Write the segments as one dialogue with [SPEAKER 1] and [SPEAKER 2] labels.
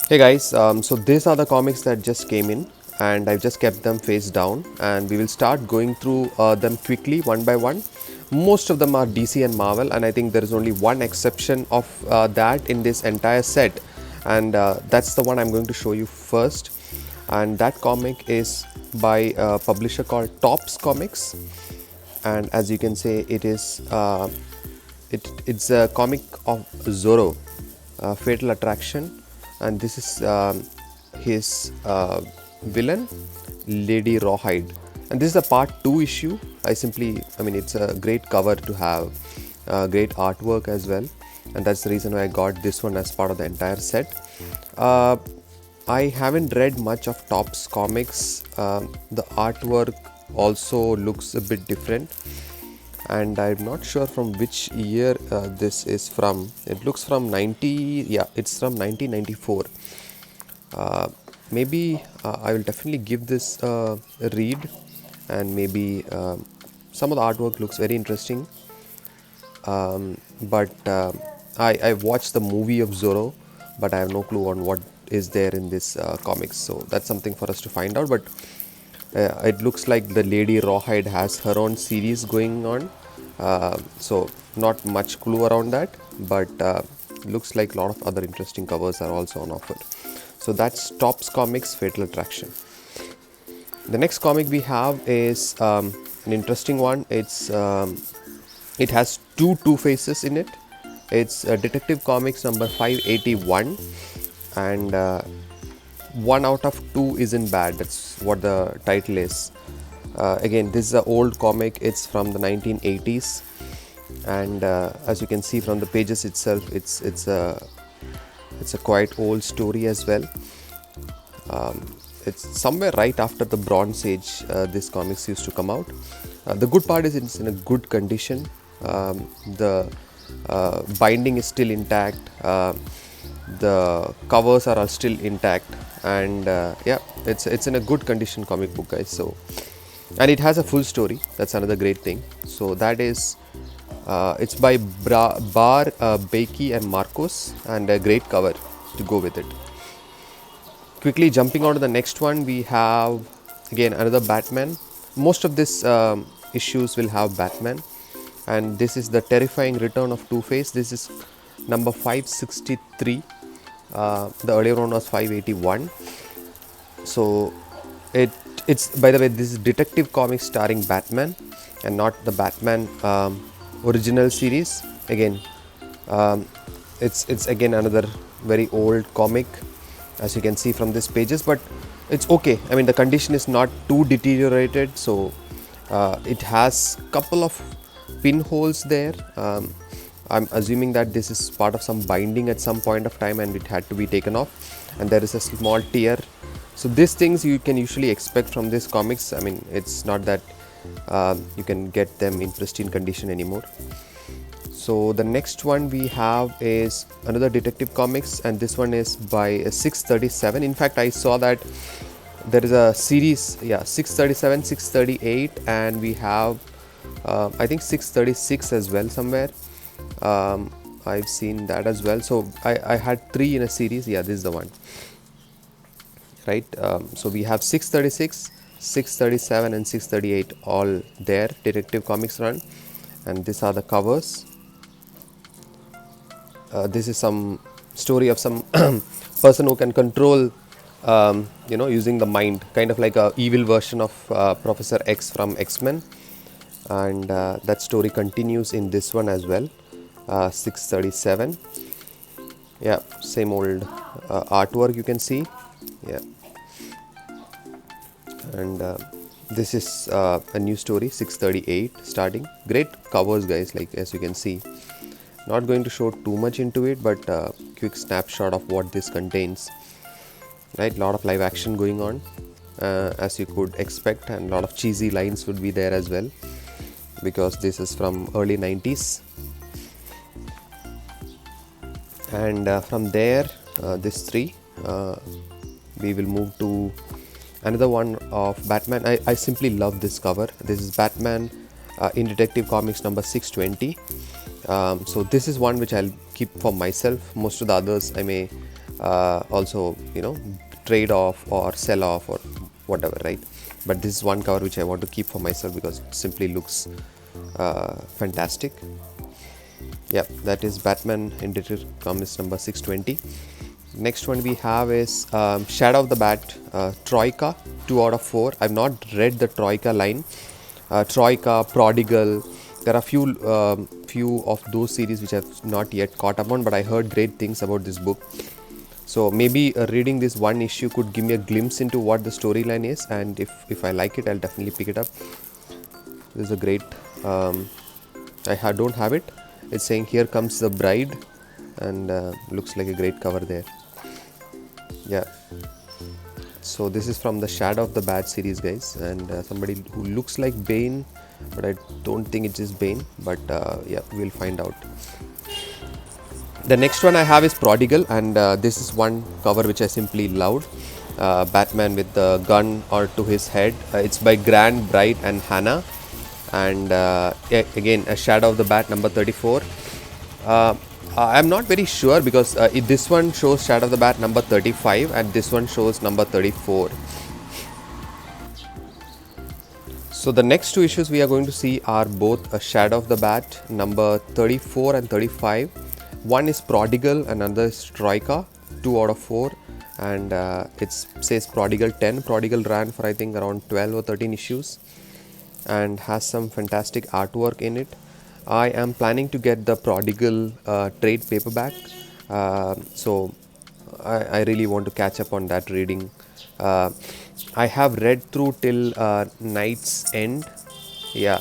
[SPEAKER 1] Hey guys, so these are the comics that just came in, and I've just kept them face down, and we will start going through them quickly one by one. Most of them are DC and Marvel, and I think there is only one exception of that in this entire set, and that's the one I'm going to show you first. And that comic is by a publisher called Tops Comics, and as you can say, it's a comic of Zorro, Fatal Attraction, and this is his villain, Lady Rawhide. And this is a part 2 issue. I mean, it's a great cover to have, great artwork as well, and that's the reason why I got this one as part of the entire set. I haven't read much of Topps comics. The artwork also looks a bit different, and I'm not sure from which year this is from. It looks from 90, yeah, it's from 1994. Maybe I will definitely give this a read, and maybe some of the artwork looks very interesting. But I watched the movie of Zorro, but I have no clue on what is there in this comics. So that's something for us to find out. But it looks like the Lady Rawhide has her own series going on. So not much clue around that, but looks like a lot of other interesting covers are also on offer. So that's Topps Comics Fatal Attraction. The next comic we have is an interesting one. It has two faces in it. It's Detective Comics number 581, and 1 out of 2 isn't bad. That's what the title is. Again, this is an old comic. It's from the 1980s, and as you can see from the pages itself, it's a quite old story as well. It's somewhere right after the Bronze Age. This comics used to come out. The good part is it's in a good condition. The binding is still intact. The covers are all still intact, and yeah, it's in a good condition comic book, guys. So, and it has a full story. That's another great thing. So that is it's by Bar Bakey and Marcos, and a great cover to go with it. Quickly jumping on to the next one, we have again another Batman. Most of these issues will have Batman, and this is the terrifying return of Two-Face. This is number 563. The earlier one was 581. So it's, by the way, this is Detective Comics starring Batman, and not the Batman original series. Again, it's again another very old comic, as you can see from these pages, but it's okay. I mean, the condition is not too deteriorated, so it has couple of pinholes there. I'm assuming that this is part of some binding at some point of time, and it had to be taken off, and there is a small tear. So these things you can usually expect from these comics. I mean, it's not that you can get them in pristine condition anymore. So the next one we have is another Detective Comics, and this one is by 637. In fact, I saw that there is a series, yeah, 637, 638, and we have I think 636 as well somewhere. I've seen that as well. So I had 3 in a series. Yeah, this is the one, right? So we have 636, 637 and 638 all there, Detective Comics run, and these are the covers. This is some story of some person who can control using the mind, kind of like a evil version of Professor X from X-Men, and that story continues in this one as well. 637. Yeah, same old artwork you can see. Yeah, and this is a new story, 638 starting. Great covers, guys, like as you can see. Not going to show too much into it, but quick snapshot of what this contains. Right, lot of live action going on, as you could expect, and a lot of cheesy lines would be there as well, because this is from early 90s. And from there, this 3, we will move to another one of Batman. I simply love this cover. This is Batman in Detective Comics number 620. So this is one which I'll keep for myself. Most of the others I may also, you know, trade off or sell off or whatever, right? But this is one cover which I want to keep for myself because it simply looks fantastic. Yeah, that is Batman in Detective Comics number 620. Next one we have is Shadow of the Bat, Troika, 2 out of 4. I've not read the Troika line. Troika, Prodigal, there are few of those series which I've not yet caught up on, but I heard great things about this book. So maybe reading this one issue could give me a glimpse into what the storyline is, and if I like it, I'll definitely pick it up. This is a great, I don't have it. It's saying Here Comes the Bride, and looks like a great cover there. Yeah. So this is from the Shadow of the Bat series, guys, and somebody who looks like Bane, but I don't think it is Bane, but yeah, we'll find out. The next one I have is Prodigal, and this is one cover which I simply loved. Batman with the gun or to his head. It's by Grant, Bright and Hannah, and again a Shadow of the Bat number 34. I'm not very sure because this one shows Shadow of the Bat number 35 and this one shows number 34. So the next two issues we are going to see are both a Shadow of the Bat number 34 and 35. One is Prodigal and another is Troika, 2 out of 4, and it says Prodigal 10. Prodigal ran for I think around 12 or 13 issues and has some fantastic artwork in it. I am planning to get the Prodigal trade paperback, so I really want to catch up on that reading. I have read through till Night's End. Yeah,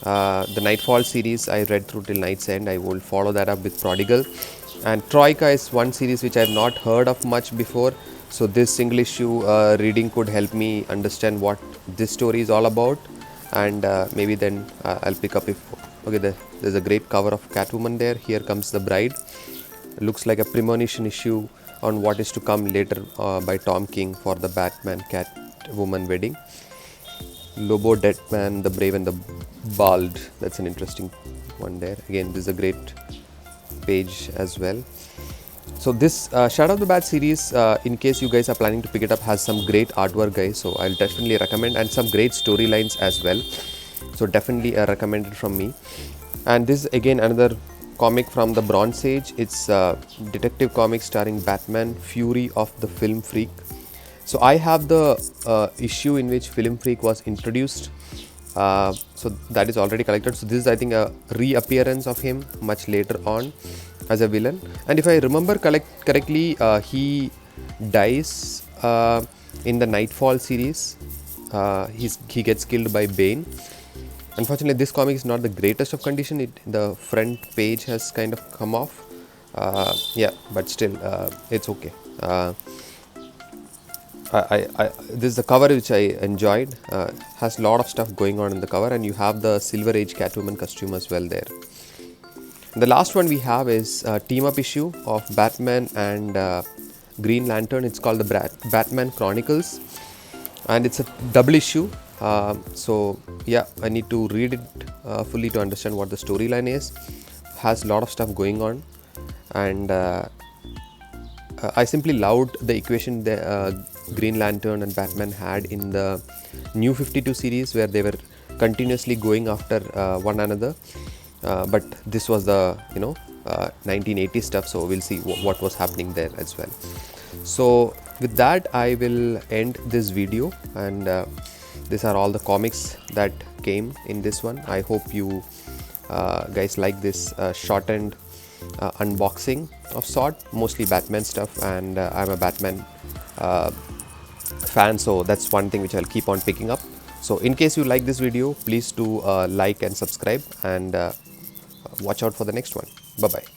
[SPEAKER 1] the Nightfall series I read through till Night's End. I will follow that up with Prodigal. And Troika is one series which I have not heard of much before, so this single issue reading could help me understand what this story is all about, and maybe then I'll pick up if okay. There's a great cover of Catwoman there. Here Comes the Bride. It looks like a premonition issue on what is to come later by Tom King for the Batman Catwoman wedding. Lobo, Deadman, the Brave and the Bald. That's an interesting one there. Again, this is a great page as well. So this Shadow of the Bat series, in case you guys are planning to pick it up, has some great artwork, guys. So I'll definitely recommend, and some great storylines as well. So definitely recommended from me. And this is again another comic from the Bronze Age. It's Detective Comics starring Batman, Fury of the Film Freak. So I have the issue in which Film Freak was introduced. So that is already collected. So this is I think a reappearance of him much later on as a villain. And if I remember correctly, he dies in the Nightfall series. He gets killed by Bane. Unfortunately, this comic is not the greatest of condition. The front page has kind of come off. Yeah, but still, it's okay. This is the cover which I enjoyed. Has a lot of stuff going on in the cover, and you have the Silver Age Catwoman costume as well there. The last one we have is a team-up issue of Batman and Green Lantern. It's called the Batman Chronicles, and it's a double issue. So yeah, I need to read it fully to understand what the storyline is. Has a lot of stuff going on, and I simply loved the equation the Green Lantern and Batman had in the New 52 series, where they were continuously going after one another. But this was the 1980 stuff, so we'll see what was happening there as well. So with that, I will end this video, and these are all the comics that came in this one. I hope you guys like this shortened unboxing of sort, mostly Batman stuff, and I'm a Batman fan, so that's one thing which I'll keep on picking up. So in case you like this video, please do like and subscribe, and watch out for the next one. Bye bye.